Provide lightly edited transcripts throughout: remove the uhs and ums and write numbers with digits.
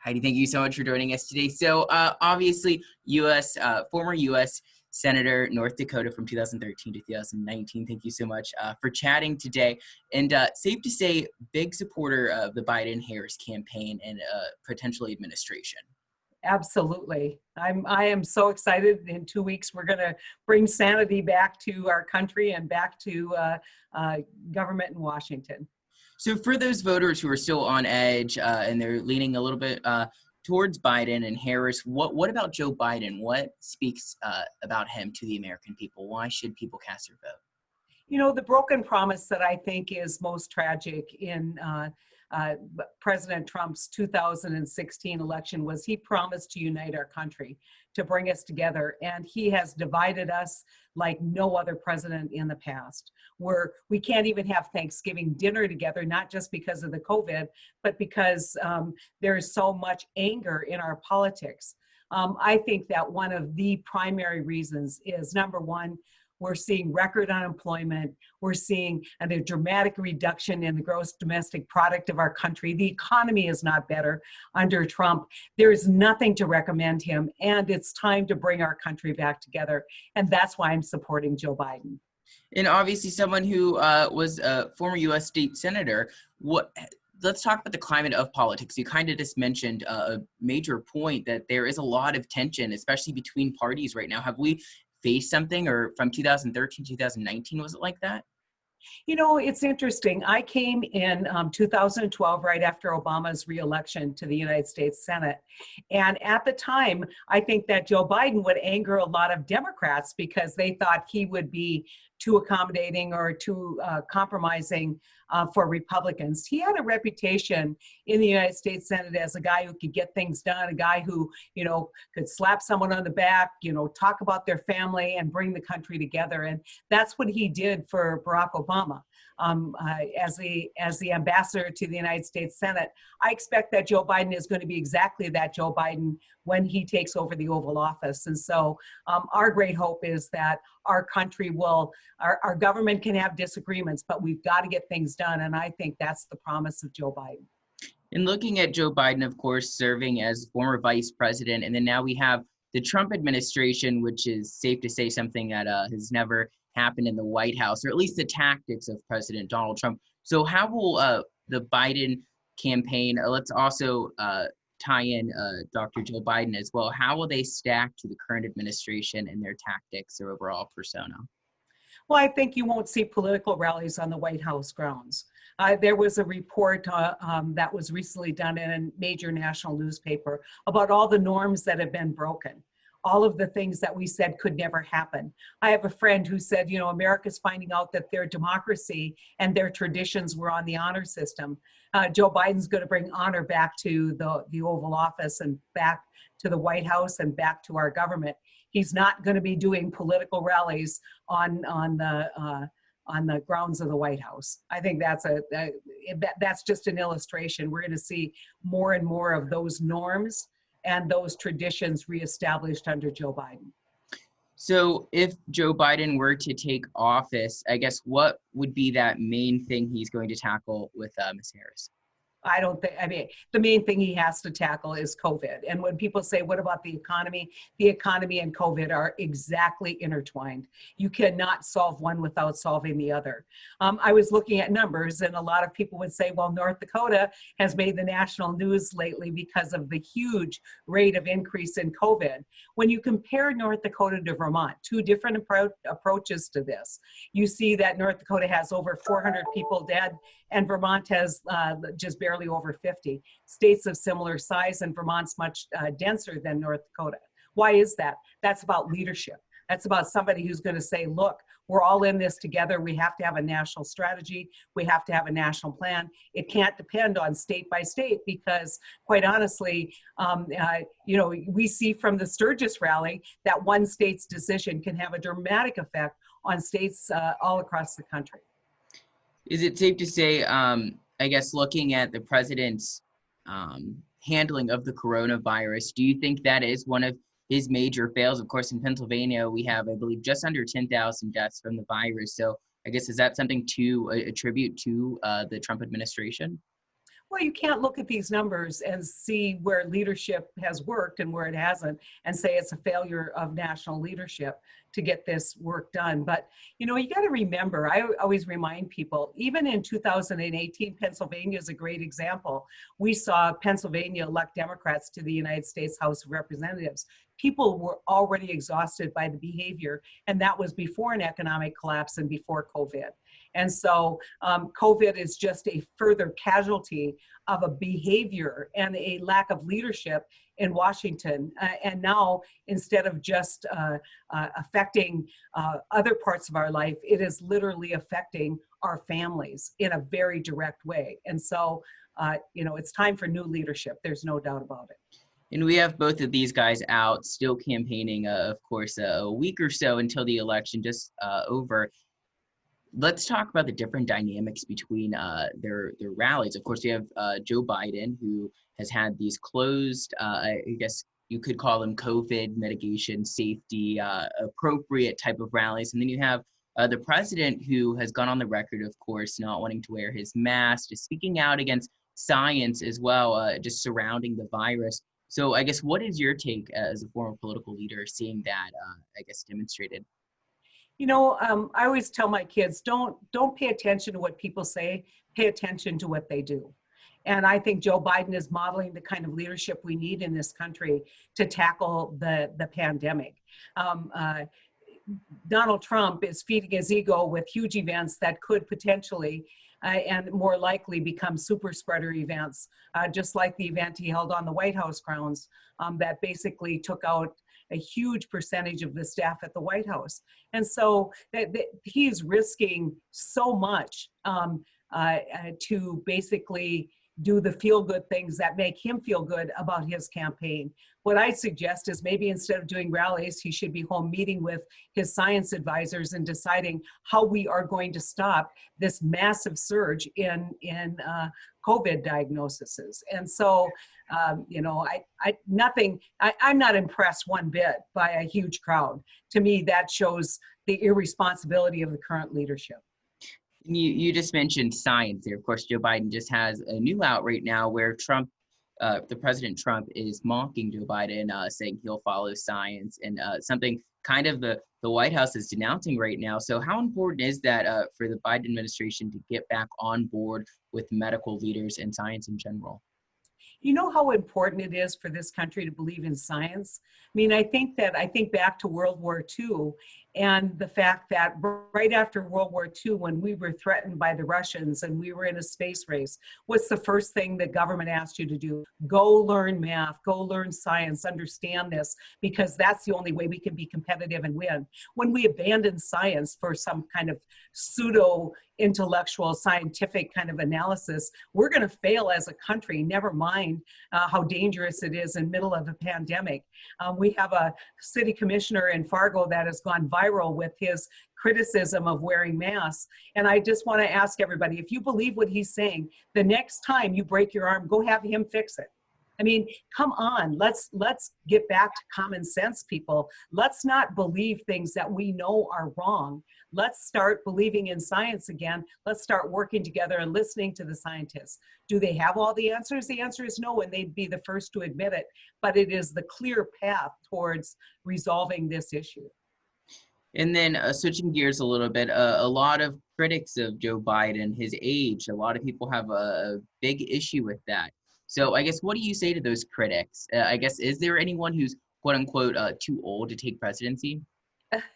Heidi, thank you so much for joining us today. So obviously, former U.S. Senator, North Dakota from 2013 to 2019. Thank you so much for chatting today. And safe to say, big supporter of the Biden-Harris campaign and potential administration. Absolutely. I am so excited. In 2 weeks, we're going to bring sanity back to our country and back to government in Washington. So for those voters who are still on edge and they're leaning a little bit towards Biden and Harris, what about Joe Biden? What speaks about him to the American people? Why should people cast their vote? You know, the broken promise that I think is most tragic in President Trump's 2016 election was he promised to unite our country, to bring us together, and he has divided us like no other president in the past. We can't even have Thanksgiving dinner together, not just because of the COVID, but because there is so much anger in our politics. I think that one of the primary reasons is, number one, we're seeing record unemployment. We're seeing a dramatic reduction in the gross domestic product of our country. The economy is not better under Trump. There is nothing to recommend him, and it's time to bring our country back together. And that's why I'm supporting Joe Biden. And obviously someone who was a former U.S. state senator, let's talk about the climate of politics. You kind of just mentioned a major point that there is a lot of tension, especially between parties right now. Have we faced something, or from 2013 to 2019, was it like that? You know, it's interesting. I came in 2012, right after Obama's reelection to the United States Senate. And at the time, I think that Joe Biden would anger a lot of Democrats because they thought he would be too accommodating or too compromising for Republicans. He had a reputation in the United States Senate as a guy who could get things done, a guy who, could slap someone on the back, talk about their family and bring the country together. And that's what he did for Barack Obama. As the ambassador to the United States Senate, I expect that Joe Biden is going to be exactly that Joe Biden when he takes over the Oval Office. And so our great hope is that our country our government can have disagreements, but we've got to get things done. And I think that's the promise of Joe Biden. And looking at Joe Biden, of course, serving as former vice president, and then now we have the Trump administration, which is safe to say something that has never happened in the White House, or at least the tactics of President Donald Trump. So how will the Biden campaign, let's also tie in Dr. Joe Biden as well, how will they stack to the current administration and their tactics or overall persona? Well, I think you won't see political rallies on the White House grounds. There was a report that was recently done in a major national newspaper about all the norms that have been broken, all of the things that we said could never happen. I have a friend who said, America's finding out that their democracy and their traditions were on the honor system. Joe Biden's going to bring honor back to the Oval Office and back to the White House and back to our government. He's not going to be doing political rallies on the grounds of the White House. I think that's just an illustration. We're going to see more and more of those norms and those traditions reestablished under Joe Biden. So if Joe Biden were to take office, I guess what would be that main thing he's going to tackle with Ms. Harris? The main thing he has to tackle is COVID. And when people say, what about the economy and COVID are exactly intertwined. You cannot solve one without solving the other. I was looking at numbers, and a lot of people would say, well, North Dakota has made the national news lately because of the huge rate of increase in COVID. When you compare North Dakota to Vermont, two different approaches to this, you see that North Dakota has over 400 people dead, and Vermont has just barely over 50. States of similar size, and Vermont's much denser than North Dakota. Why is that? That's about leadership. That's about somebody who's going to say, look, we're all in this together. We have to have a national strategy. We have to have a national plan. It can't depend on state by state because, quite honestly, we see from the Sturgis rally that one state's decision can have a dramatic effect on states all across the country. Is it safe to say, I guess, looking at the president's handling of the coronavirus, do you think that is one of his major fails? Of course, in Pennsylvania, we have, I believe, just under 10,000 deaths from the virus. So I guess, is that something to attribute to the Trump administration? Well, you can't look at these numbers and see where leadership has worked and where it hasn't and say it's a failure of national leadership to get this work done. But, you know, you got to remember, I always remind people, even in 2018, Pennsylvania is a great example. We saw Pennsylvania elect Democrats to the United States House of Representatives. People were already exhausted by the behavior, and that was before an economic collapse and before COVID. And so COVID is just a further casualty of a behavior and a lack of leadership in Washington. And now, instead of just affecting other parts of our life, it is literally affecting our families in a very direct way. And so, you know, it's time for new leadership. There's no doubt about it. And we have both of these guys out, still campaigning, of course, a week or so until the election just over. Let's talk about the different dynamics between their rallies. Of course, you have Joe Biden, who has had these closed, I guess you could call them COVID mitigation, safety, appropriate type of rallies. And then you have the president, who has gone on the record, of course, not wanting to wear his mask, just speaking out against science as well, just surrounding the virus. So I guess, what is your take as a former political leader seeing that, I guess, demonstrated? You know, I always tell my kids, don't pay attention to what people say, pay attention to what they do. And I think Joe Biden is modeling the kind of leadership we need in this country to tackle the pandemic. Donald Trump is feeding his ego with huge events that could potentially and more likely become super spreader events, just like the event he held on the White House grounds that basically took out a huge percentage of the staff at the White House. And so he's risking so much to basically do the feel-good things that make him feel good about his campaign. What I suggest is maybe instead of doing rallies, he should be home meeting with his science advisors and deciding how we are going to stop this massive surge in COVID diagnoses. And so, you know, I'm not impressed one bit by a huge crowd. To me, that shows the irresponsibility of the current leadership. You just mentioned science there. Of course, Joe Biden just has a new out right now where Trump, the President Trump, is mocking Joe Biden, saying he'll follow science, and something kind of the White House is denouncing right now. So how important is that for the Biden administration to get back on board with medical leaders and science in general? You know how important it is for this country to believe in science? I mean, I think back to World War II and the fact that right after World War II, when we were threatened by the Russians and we were in a space race, what's the first thing the government asked you to do? Go learn math, go learn science, understand this, because that's the only way we can be competitive and win. When we abandon science for some kind of pseudo intellectual scientific kind of analysis, we're going to fail as a country, never mind how dangerous it is in the middle of a pandemic. We have a city commissioner in Fargo that has gone viral with his criticism of wearing masks. And I just want to ask everybody, if you believe what he's saying, the next time you break your arm, go have him fix it. I mean, come on, let's get back to common sense, people. Let's not believe things that we know are wrong. Let's start believing in science again. Let's start working together and listening to the scientists. Do they have all the answers? The answer is no, and they'd be the first to admit it. But it is the clear path towards resolving this issue. And then switching gears a little bit, a lot of critics of Joe Biden, his age, a lot of people have a big issue with that. So I guess, what do you say to those critics? I guess, is there anyone who's quote unquote too old to take presidency?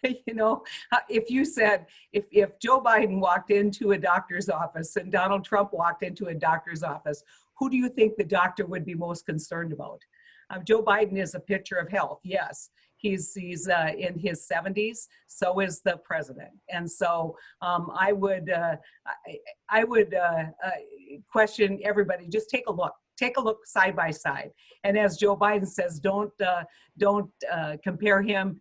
You know, if you said, if Joe Biden walked into a doctor's office and Donald Trump walked into a doctor's office, who do you think the doctor would be most concerned about? Joe Biden is a picture of health. Yes, he's in his 70s. So is the president. And so I would question everybody. Just take a look. Take a look side by side. And as Joe Biden says, don't compare him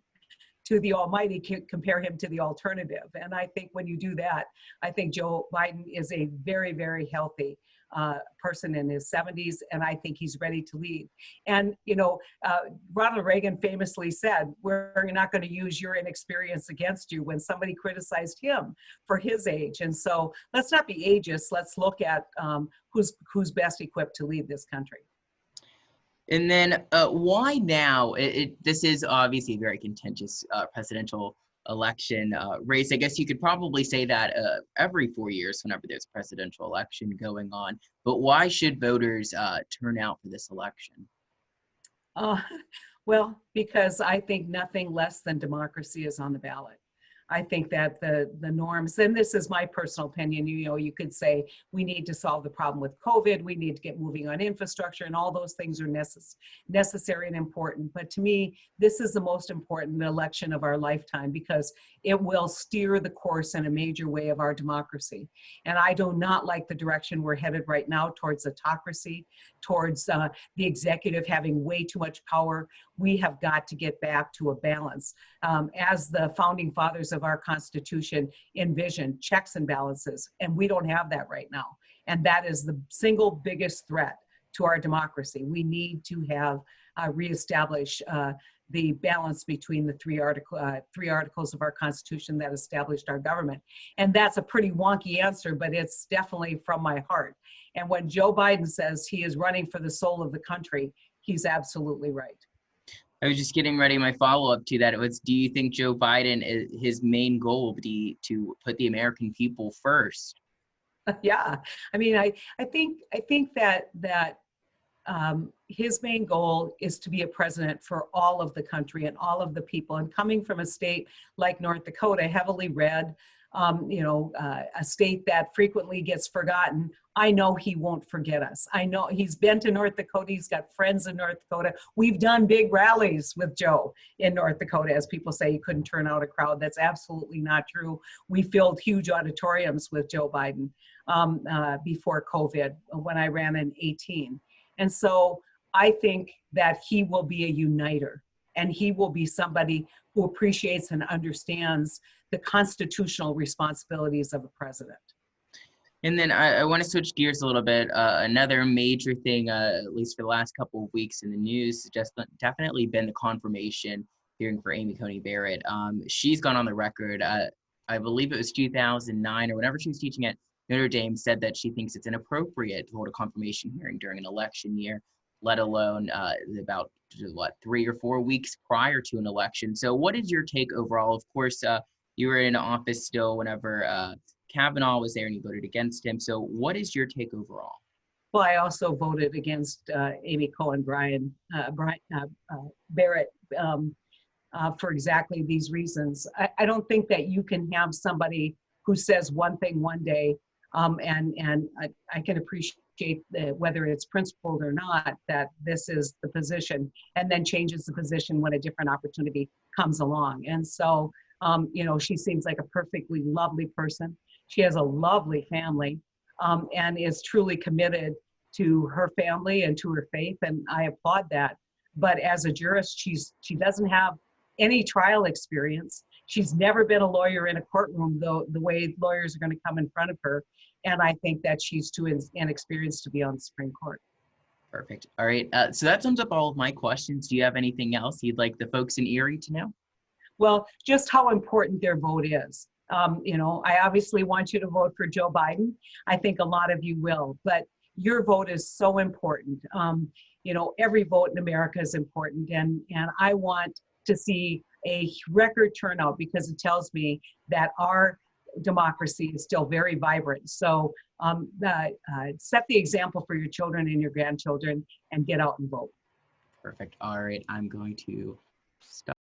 to the almighty, compare him to the alternative. And I think when you do that, I think Joe Biden is a very, very healthy person in his 70s, and I think he's ready to lead. And, Ronald Reagan famously said, we're not going to use your inexperience against you, when somebody criticized him for his age. And so let's not be ageist. Let's look at who's best equipped to lead this country. And then why now? This is obviously a very contentious presidential election race. I guess you could probably say that every 4 years whenever there's a presidential election going on. But why should voters turn out for this election? Well, because I think nothing less than democracy is on the ballot. I think that the norms, and this is my personal opinion, you could say we need to solve the problem with COVID, we need to get moving on infrastructure, and all those things are necessary and important. But to me, this is the most important election of our lifetime, because it will steer the course in a major way of our democracy. And I do not like the direction we're headed right now, towards autocracy, towards the executive having way too much power. We have got to get back to a balance. As the founding fathers of our Constitution envisioned, checks and balances, and we don't have that right now. And that is the single biggest threat to our democracy. We need to have reestablish the balance between the three articles of our Constitution that established our government. And that's a pretty wonky answer, but it's definitely from my heart. And when Joe Biden says he is running for the soul of the country, he's absolutely right. I was just getting ready. My follow-up to that was, do you think Joe Biden, his main goal will be to put the American people first? Yeah, I mean, I think that his main goal is to be a president for all of the country and all of the people. And coming from a state like North Dakota, heavily red, a state that frequently gets forgotten, I know he won't forget us. I know he's been to North Dakota. He's got friends in North Dakota. We've done big rallies with Joe in North Dakota. As people say, he couldn't turn out a crowd. That's absolutely not true. We filled huge auditoriums with Joe Biden before COVID, when I ran in 2018. And so I think that he will be a uniter, and he will be somebody who appreciates and understands the constitutional responsibilities of a president. And then I want to switch gears a little bit. Another major thing, at least for the last couple of weeks in the news, has just definitely been the confirmation hearing for Amy Coney Barrett. She's gone on the record, I believe it was 2009 or whenever she was teaching at Notre Dame, said that she thinks it's inappropriate to hold a confirmation hearing during an election year, let alone about 3 or 4 weeks prior to an election. So what is your take overall? Of course, you were in office still whenever Kavanaugh was there and you voted against him. So what is your take overall? Well, I also voted against Amy Coney Barrett for exactly these reasons. I don't think that you can have somebody who says one thing one day, and I can appreciate whether it's principled or not, that this is the position, and then changes the position when a different opportunity comes along. And so, she seems like a perfectly lovely person. She has a lovely family, and is truly committed to her family and to her faith, and I applaud that. But as a jurist, she doesn't have any trial experience. She's never been a lawyer in a courtroom, though, the way lawyers are going to come in front of her. And I think that she's too inexperienced to be on the Supreme Court. Perfect. All right. So that sums up all of my questions. Do you have anything else you'd like the folks in Erie to know? Well, just how important their vote is. I obviously want you to vote for Joe Biden. I think a lot of you will, but your vote is so important. Every vote in America is important, and I want to see a record turnout, because it tells me that our democracy is still very vibrant. So set the example for your children and your grandchildren, and get out and vote. Perfect. All right. I'm going to stop.